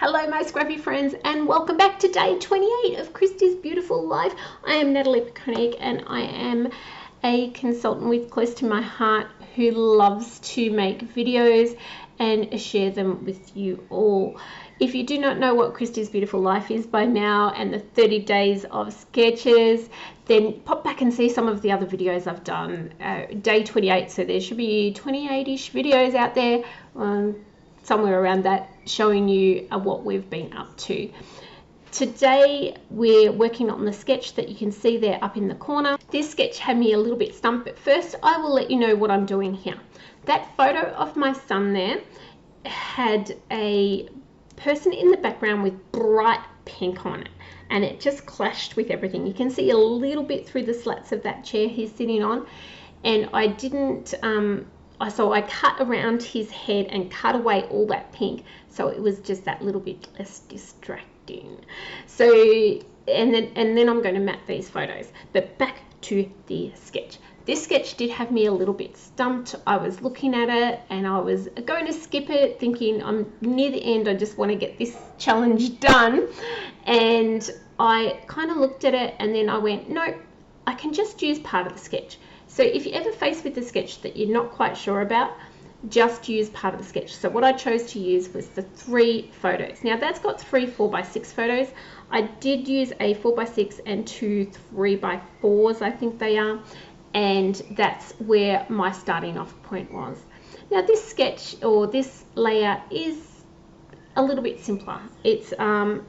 Hello my scruffy friends, and welcome back to day 28 of Christie's beautiful life. I am Natalie Koenig and I am a consultant with close to my heart who loves to make videos and share them with you all. If you do not know what Christie's beautiful life is by now and the 30 days of sketches, then pop back and see some of the other videos I've done. Day 28, so there should be 28-ish videos out there, somewhere around that, showing you what we've been up to. Today we're working on the sketch that you can see there up in the corner. This sketch had me a little bit stumped, but first I will let you know what I'm doing here. That photo of my son there had a person in the background with bright pink on it, and it just clashed with everything. You can see a little bit through the slats of that chair he's sitting on, and I didn't so I cut around his head and cut away all that pink, so it was just that little bit less distracting. So and then I'm going to map these photos. But back to the sketch. This sketch did have me a little bit stumped. I was looking at it and I was going to skip it, thinking I'm near the end, I just want to get this challenge done. And I kind of looked at it and then I went, no, I can just use part of the sketch. So if you're ever faced with a sketch that you're not quite sure about, just use part of the sketch. So what I chose to use was the 3 photos. Now that's got 3 4x6 photos. I did use a 4x6 and 2 3x4s, I think they are. And that's where my starting off point was. Now this sketch or this layout is a little bit simpler. It's a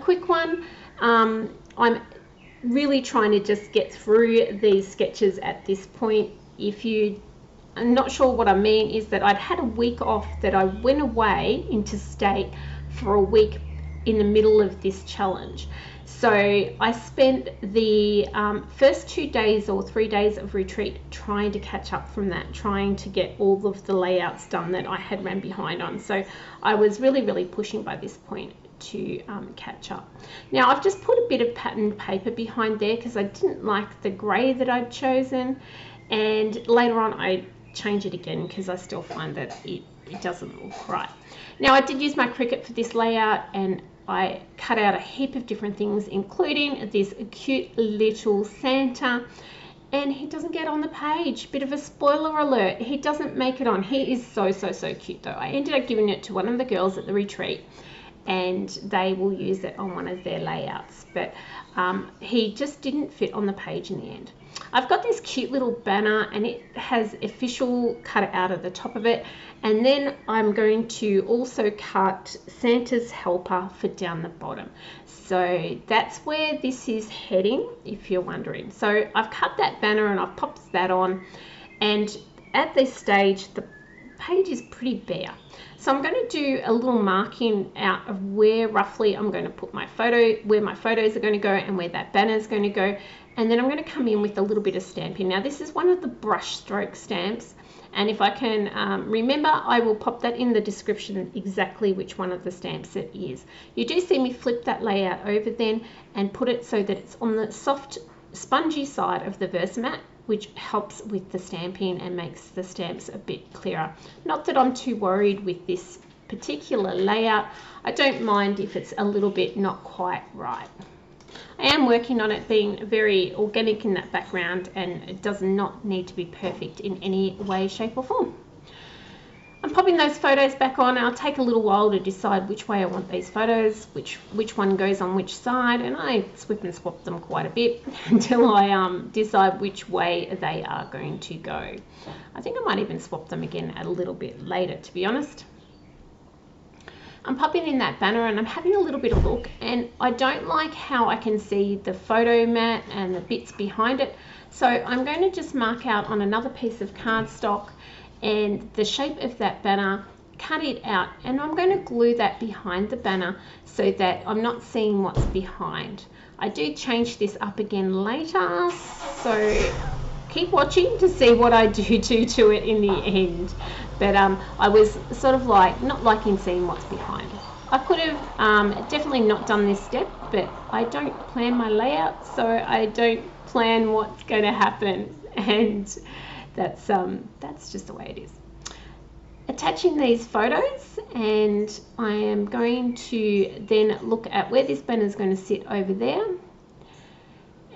quick one. I'm really trying to just get through these sketches at this point. If you are not sure what I mean, is that I'd had a week off, that I went away interstate for a week in the middle of this challenge. So I spent the first 2 days or 3 days of retreat trying to catch up from that, trying to get all of the layouts done that I had ran behind on. So I was really pushing by this point to catch up. Now I've just put a bit of pattern paper behind there because I didn't like the grey that I'd chosen, and later on I change it again because I still find that it doesn't look right. Now I did use my Cricut for this layout, and I cut out a heap of different things, including this cute little Santa, and he doesn't get on the page. Bit of a spoiler alert, he doesn't make it on. He is so cute though. I ended up giving it to one of the girls at the retreat and they will use it on one of their layouts, but he just didn't fit on the page in the end. I've got this cute little banner and it has official cut out of the top of it, and then I'm going to also cut Santa's helper for down the bottom. So that's where this is heading, if you're wondering. So I've cut that banner and I've popped that on, and at this stage the page is pretty bare. So I'm going to do a little marking out of where roughly I'm going to put my photo, where my photos are going to go and where that banner is going to go. And then I'm going to come in with a little bit of stamping. Now this is one of the brush stroke stamps, and if I can remember, I will pop that in the description exactly which one of the stamps it is. You do see me flip that layout over then and put it so that it's on the soft spongy side of the Versamat, which helps with the stamping and makes the stamps a bit clearer. Not that I'm too worried with this particular layout. I don't mind if it's a little bit not quite right. I am working on it being very organic in that background, and it does not need to be perfect in any way, shape or form. I'm popping those photos back on. I'll take a little while to decide which way I want these photos, which one goes on which side, and I swip and swap them quite a bit until I decide which way they are going to go. I think I might even swap them again a little bit later, to be honest. I'm popping in that banner and I'm having a little bit of a look, and I don't like how I can see the photo mat and the bits behind it. So I'm going to just mark out on another piece of cardstock and the shape of that banner, cut it out, and I'm going to glue that behind the banner so that I'm not seeing what's behind. I do change this up again later, so keep watching to see what I do to it in the end. But I was sort of like not liking seeing what's behind. I could have definitely not done this step, but I don't plan my layout, so I don't plan what's going to happen, and that's just the way it is. attaching these photos, and I am going to then look at where this banner is going to sit over there.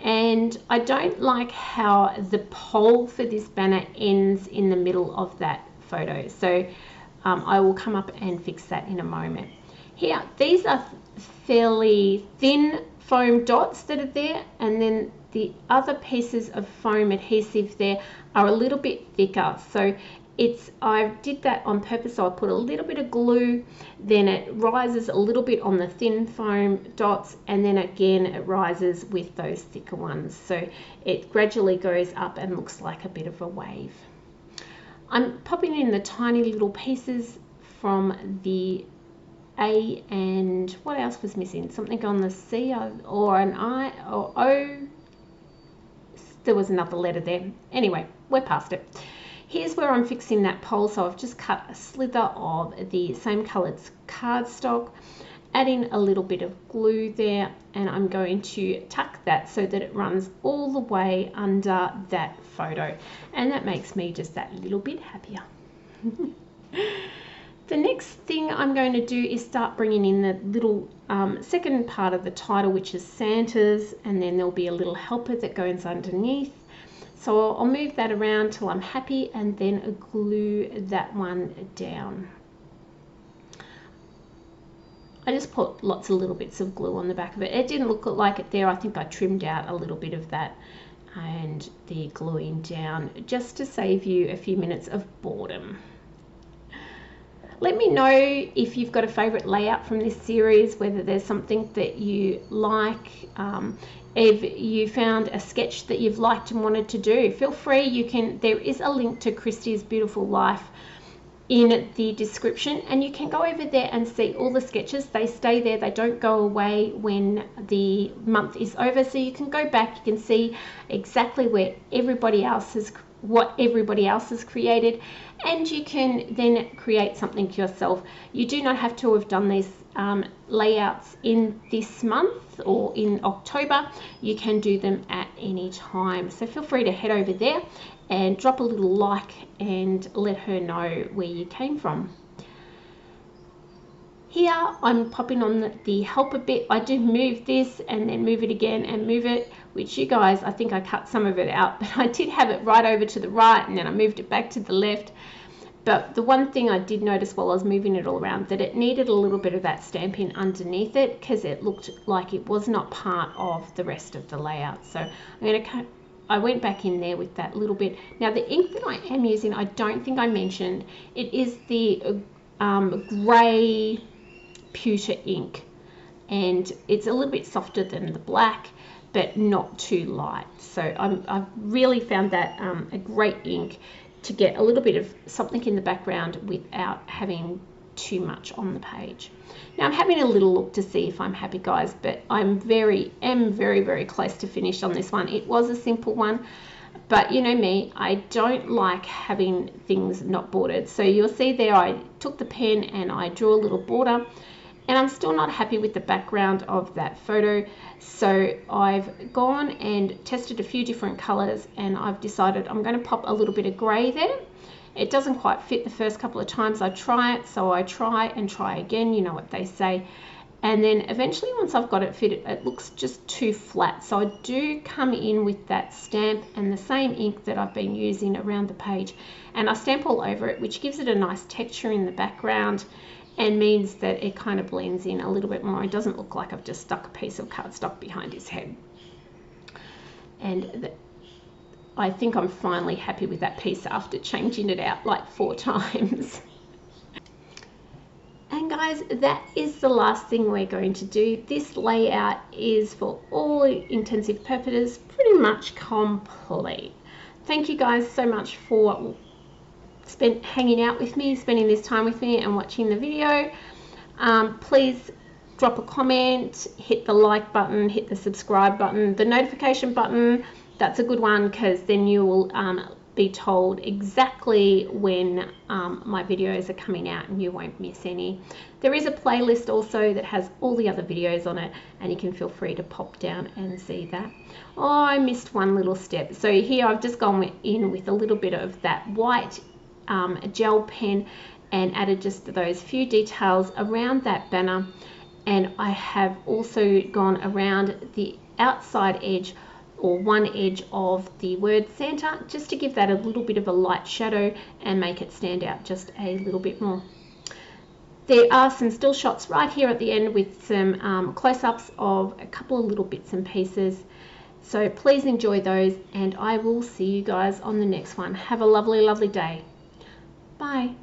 And I don't like how the pole for this banner ends in the middle of that photo, so I will come up and fix that in a moment. Here, these are fairly thin foam dots that are there, and then the other pieces of foam adhesive there are a little bit thicker. So I did that on purpose, so I put a little bit of glue, then it rises a little bit on the thin foam dots, and then again it rises with those thicker ones. So it gradually goes up and looks like a bit of a wave. I'm popping in the tiny little pieces from the A, and what else was missing? Something on the C or an I or O. There was another letter there. Anyway, we're past it. Here's where I'm fixing that pole. So I've just cut a slither of the same coloured cardstock, adding a little bit of glue there, and I'm going to tuck that so that it runs all the way under that photo, and that makes me just that little bit happier. The next thing I'm going to do is start bringing in the little second part of the title, which is Santa's, and then there'll be a little helper that goes underneath. So I'll move that around till I'm happy, and then glue that one down. I just put lots of little bits of glue on the back of it. It didn't look like it there. I think I trimmed out a little bit of that and the gluing down just to save you a few minutes of boredom. Let me know if you've got a favourite layout from this series, whether there's something that you like. If you found a sketch that you've liked and wanted to do, feel free. There is a link to Christie's Beautiful Life in the description, and you can go over there and see all the sketches. They stay there, they don't go away when the month is over, so you can go back, you can see exactly what everybody else has created, and you can then create something yourself. You do not have to have done these layouts in this month or in October. You can do them at any time, so feel free to head over there and drop a little like and let her know where you came from. Here I'm popping on the helper bit. I do move this and then move it again and move it, which you guys, I think I cut some of it out, but I did have it right over to the right and then I moved it back to the left. But the one thing I did notice while I was moving it all around, that it needed a little bit of that stamping underneath it, because it looked like it was not part of the rest of the layout. So I went back in there with that little bit. Now the ink that I am using, I don't think I mentioned, it is the grey pewter ink, and it's a little bit softer than the black, but not too light. So I've really found that a great ink to get a little bit of something in the background without having too much on the page. Now I'm having a little look to see if I'm happy, guys, but I'm very close to finish on this one. It was a simple one, but you know me, I don't like having things not bordered. So you'll see there I took the pen and I drew a little border, and I'm still not happy with the background of that photo. So I've gone and tested a few different colors, and I've decided I'm going to pop a little bit of gray there. It doesn't quite fit the first couple of times I try it, so I try and try again, you know what they say. And then eventually once I've got it fitted, it looks just too flat. So I do come in with that stamp and the same ink that I've been using around the page, and I stamp all over it, which gives it a nice texture in the background and means that it kind of blends in a little bit more. It doesn't look like I've just stuck a piece of cardstock behind his head. And I think I'm finally happy with that piece after changing it out like 4 times. And guys, that is the last thing we're going to do. This layout is, for all intensive purposes, pretty much complete. Thank you guys so much for hanging out with me, spending this time with me and watching the video. Please drop a comment, hit the like button, hit the subscribe button, the notification button. That's a good one, because then you will be told exactly when my videos are coming out and you won't miss any. There is a playlist also that has all the other videos on it, and you can feel free to pop down and see that. Oh, I missed one little step. So here I've just gone in with a little bit of that white gel pen and added just those few details around that banner. And I have also gone around the outside edge or one edge of the word Santa, just to give that a little bit of a light shadow and make it stand out just a little bit more. There are some still shots right here at the end with some close-ups of a couple of little bits and pieces. So please enjoy those, and I will see you guys on the next one. Have a lovely, lovely day. Bye.